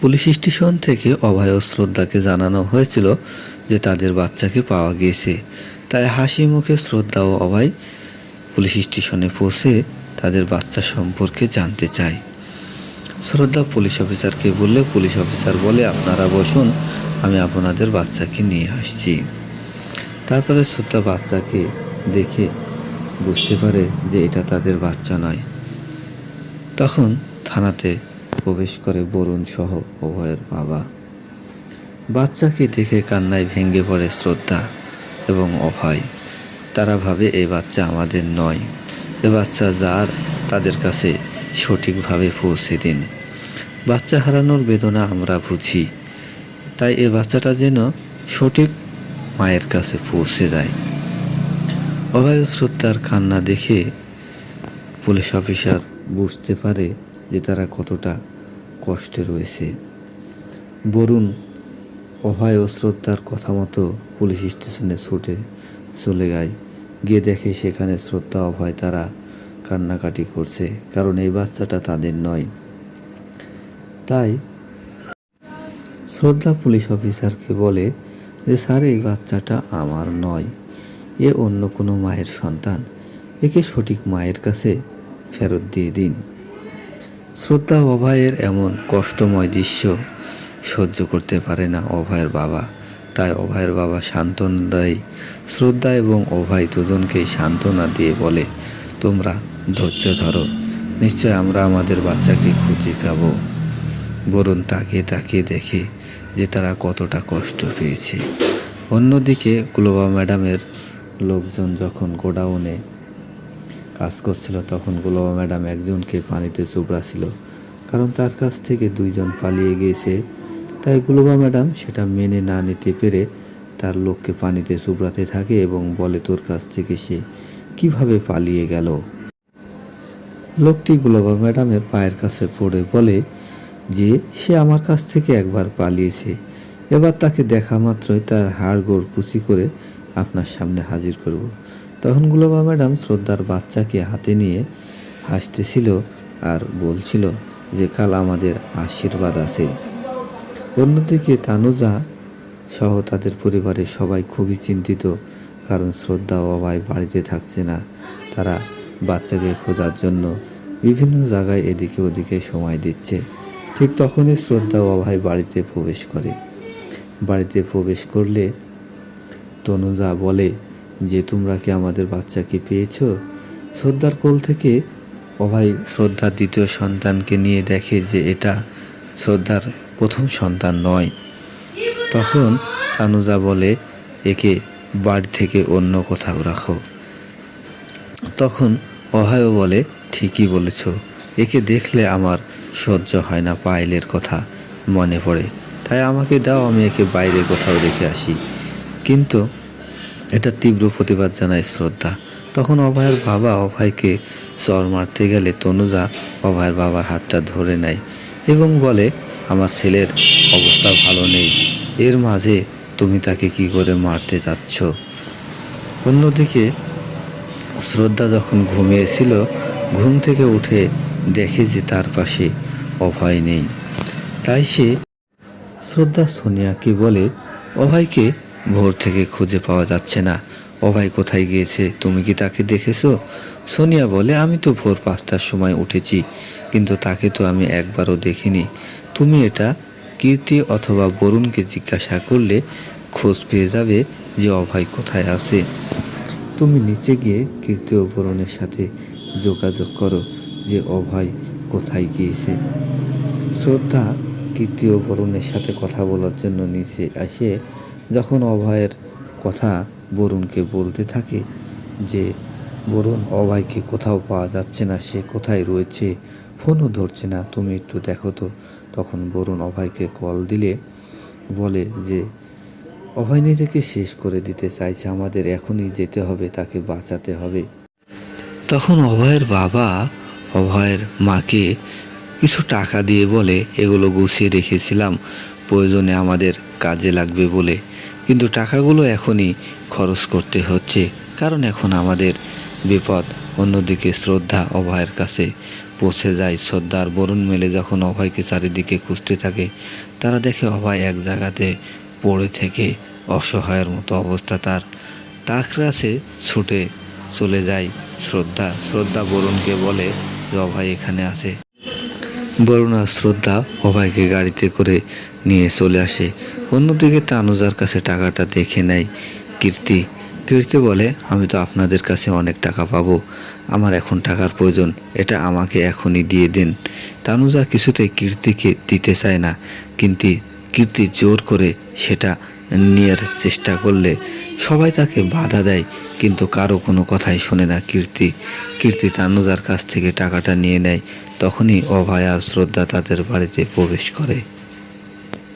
Police station থেকে অভয় ও শ্রদ্ধাকে জানানো হয়েছিল যে তাদের বাচ্চাকে পাওয়া গিয়েছে। তাই হাসি মুখে শ্রদ্ধা ও অভয় পুলিশ স্টেশনে পৌঁছে তাদের বাচ্চা সম্পর্কে জানতে চায়। শ্রদ্ধা পুলিশ অফিসারকে বললে পুলিশ অফিসার বলে, আপনারা বসুন, আমি আপনাদের বাচ্চাকে নিয়ে আসছি। তারপরে শ্রদ্ধা বাচ্চাকে দেখে বুঝতে পারে যে এটা তাদের বাচ্চা নয়। তখন থানাতে প্রবেশ করে বরুণ সহ অভয়ের বাবা। বাচ্চাকে দেখে কান্নায় ভেঙে পড়ে শ্রদ্ধা এবং অভয়। তারা ভাবে এই বাচ্চা আমাদের নয়, এ বাচ্চা যার তাদের কাছে সঠিকভাবে পৌঁছে দিন। বাচ্চা হারানোর বেদনা আমরা বুঝি, তাই এ বাচ্চাটা যেন সঠিক মায়ের কাছে পৌঁছে যায়। অভয় শ্রদ্ধার কান্না দেখে পুলিশ অফিসার বুঝতে পারে যে তারা কতটা কষ্টে রয়েছে। বরুণ অভয় ও শ্রদ্ধার কথা মতো পুলিশ স্টেশনে ছুটে চলে গিয়ে দেখে সেখানে শ্রদ্ধা অভয় তারা কান্নাকাটি করছে, কারণ এই বাচ্চাটা তাদের নয়। তাই শ্রদ্ধা পুলিশ অফিসারকে বলে যে স্যার, এই বাচ্চাটা আমার নয়, এ অন্য কোনো মায়ের সন্তান, একে সঠিক মায়ের কাছে ফেরত দিয়ে দিন। শ্রদ্ধা অভয়ের এমন কষ্টময় দৃশ্য সহ্য করতে পারে না অভয়ের বাবা। তাই অভয়ের বাবা সান্ত্বনা দেয়। শ্রদ্ধা এবং অভয় দুজনকেই সান্ত্বনা দিয়ে বলে, তোমরা ধৈর্য ধরো, নিশ্চয় আমরা আমাদের বাচ্চাকে খুঁজে পাব। বরুণ তাকিয়ে তাকিয়ে দেখে যে তারা কতটা কষ্ট পেয়েছে। অন্যদিকে গ্লোবা ম্যাডামের লোকজন যখন গোডাউনে কাজ করছিল, তখন গ্লোবা ম্যাডাম একজনকে পানিতে চুবড়াছিল, কারণ তার কাছ থেকে দুইজন পালিয়ে গিয়েছে। তাই গ্লোবা ম্যাডাম সেটা মেনে না নিতে পেরে তার লোককে পানিতে চুবড়াতে থাকে এবং বলে, তোর কাছ থেকে সে কিভাবে পালিয়ে গেল। লোকটি গ্লোবা ম্যাডামের পায়ের কাছে পড়ে বলে যে সে আমার কাছ থেকে একবার পালিয়েছে, এবার তাকে দেখা মাত্রই তার হাড়গোড় কুচি করে আপনার সামনে হাজির করব। তখন গ্লোবা ম্যাডাম শ্রদ্ধার বাচ্চাকে হাতে নিয়ে হাসতেছিল আর বলছিল যে কাল আমাদের আশীর্বাদ আছে। অন্যদিকে তানুজা সহ তাদের পরিবারের সবাই খুবই চিন্তিত, কারণ শ্রদ্ধা ও অভয় বাড়িতে থাকছে না। তারা বাচ্চাকে খোঁজার জন্য বিভিন্ন জায়গায় এদিকে ওদিকে সময় দিচ্ছে। ঠিক তখনই শ্রদ্ধা ও অভয় বাড়িতে প্রবেশ করে। বাড়িতে প্রবেশ করলে তনুজা বলে যে তোমরা কি আমাদের বাচ্চাকে পেয়েছো? শ্রদ্ধার কোল থেকে অভয় শ্রদ্ধার দ্বিতীয় সন্তানকে নিয়ে দেখে যে এটা শ্রদ্ধার প্রথম সন্তান নয়। তখন তানুজা বলে, একে বাড়ি থেকে অন্য কোথাও রাখো। তখন অভয়ও বলে, ঠিকই বলেছ, একে দেখলে আমার সহ্য হয় না, পায়েলের কথা মনে পড়ে, তাই আমাকে দাও, আমি একে বাইরে কোথাও রেখে আসি। কিন্তু এটা তীব্র প্রতিবাদ জানায় শ্রদ্ধা। তখন অভয়ের বাবা অভয়কে চর মারতে গেলে তনুজা অভয়ের বাবার হাতটা ধরে নেয় এবং বলে, আমার ছেলের অবস্থা ভালো নেই, এর মাঝে তুমি তাকে কি করে মারতে যাচ্ছ? অন্যদিকে শ্রদ্ধা যখন ঘুমিয়েছিল, ঘুম থেকে উঠে দেখে যে তার পাশে অভয় নেই। তাই সে শ্রদ্ধা সোনিয়াকে বলে, অভয়কে ভোর থেকে খুঁজে পাওয়া যাচ্ছে না, অভয় কোথায় গিয়েছে, তুমি কি তাকে দেখেছো? সোনিয়া বলে, আমি তো ভোর 5টার সময় উঠেছি, কিন্তু তাকে তো আমি একবারও দেখিনি। তুমি এটা কীর্তি অথবা বরুণকে জিজ্ঞাসা করলে খোঁজ পেয়ে যাবে যে অভয় কোথায় আছে। তুমি নিচে গিয়ে কীর্তি ও বরুণের সাথে যোগাযোগ করো যে অভয় কোথায় গিয়েছে। শ্রদ্ধা কীর্তি ও বরুণের সাথে কথা বলার জন্য নিচে আসে। যখন অভয়ের কথা বরুণকে বলতে থাকে যে বরুণ, অভয়কে কোথাও পাওয়া যাচ্ছে না, সে কোথায় রয়েছে, ফোনও ধরছে না, তুমি একটু দেখো তো। তখন বরুণ অভয়কে কল দিলে বলে যে অভয় নিজেকে শেষ করে দিতে চাইছে, আমাদের এখনই যেতে হবে, তাকে বাঁচাতে হবে। তখন অভয়ের বাবা অভয়ের মাকে কিছু টাকা দিয়ে বলে, এগুলো গুছিয়ে রেখেছিলাম, প্রয়োজনে আমাদের কাজে লাগবে বলে, কিন্তু টাকাগুলো এখনই খরচ করতে হচ্ছে, কারণ এখন আমাদের বিপদ। অন্যদিকে শ্রদ্ধা অভয়ের কাছে পৌঁছে যায়। শ্রদ্ধা আর বরুণ মিলে যখন অভয়কে চারিদিকে খুঁজতে থাকে, তারা দেখে অভয় এক জায়গাতে পড়ে থেকে অসহায়ের মতো অবস্থা তার। তার কাছে ছুটে চলে যায় শ্রদ্ধা বরুণকে বলে যে অভয় এখানে আছে। বরুণ আর শ্রদ্ধা অভয়কে গাড়িতে করে নিয়ে চলে আসে। অন্যদিকে তানুজার কাছে টাকাটা দেখে নেয় কীর্তি। কীর্তি বলে, আমি তো আপনাদের কাছে অনেক টাকা পাবো, আমার এখন টাকার প্রয়োজন, এটা আমাকে এখনই দিয়ে দিন। তানুজা কিছুতেই কীর্তিকে দিতে চায় না, কিন্তু কীর্তি জোর করে সেটা নেওয়ার চেষ্টা করলে সবাই তাকে বাধা দেয়, কিন্তু কারো কোনো কথাই শোনে না কীর্তি তানুজার কাছ থেকে টাকাটা নিয়ে নেয়। তখনই অভয় আর শ্রদ্ধা তাদের বাড়িতে প্রবেশ করে।